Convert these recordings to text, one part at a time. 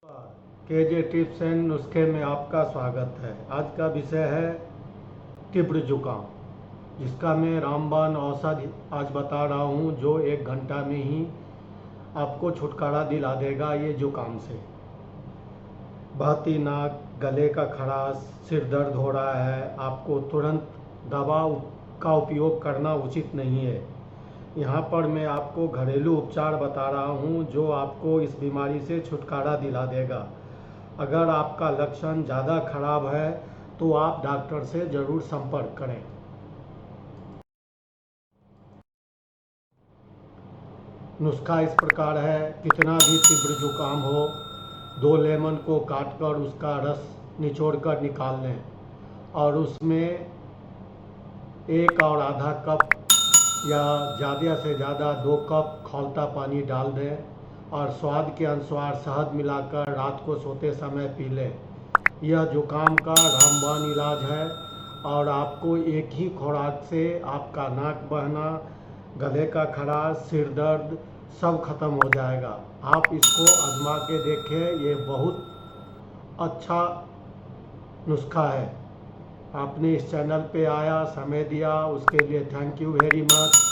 KJ tips and नुस्खे में आपका स्वागत है। आज का विषय है तीव्र जुकाम, जिसका मैं रामबाण औषधि आज बता रहा हूँ, जो 1 घंटा में ही आपको छुटकारा दिला देगा ये जुकाम से। बहती नाक, गले का खराश, सिर दर्द हो रहा है, आपको तुरंत दवा का उपयोग करना उचित नहीं है। यहाँ पर मैं आपको घरेलू उपचार बता रहा हूँ जो आपको इस बीमारी से छुटकारा दिला देगा। अगर आपका लक्षण ज़्यादा खराब है तो आप डॉक्टर से ज़रूर संपर्क करें। नुस्खा इस प्रकार है। कितना भी तीव्र जुकाम हो, 2 लेमन को काटकर उसका रस निचोड़कर निकाल लें और उसमें 1 और आधा कप या ज़्यादा से ज़्यादा 2 कप खौलता पानी डाल दें और स्वाद के अनुसार शहद मिलाकर रात को सोते समय पी लें। यह जुकाम का रामबाण इलाज है और आपको एक ही खुराक से आपका नाक बहना, गले का खराश, सिर दर्द सब खत्म हो जाएगा। आप इसको आजमा के देखें, ये बहुत अच्छा नुस्खा है। आपने इस चैनल पे आया, समय दिया, उसके लिए थैंक यू वेरी मच।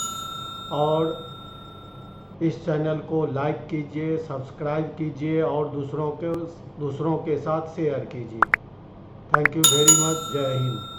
और इस चैनल को लाइक कीजिए, सब्सक्राइब कीजिए और दूसरों के साथ शेयर कीजिए। Thank you very much. जय हिंद।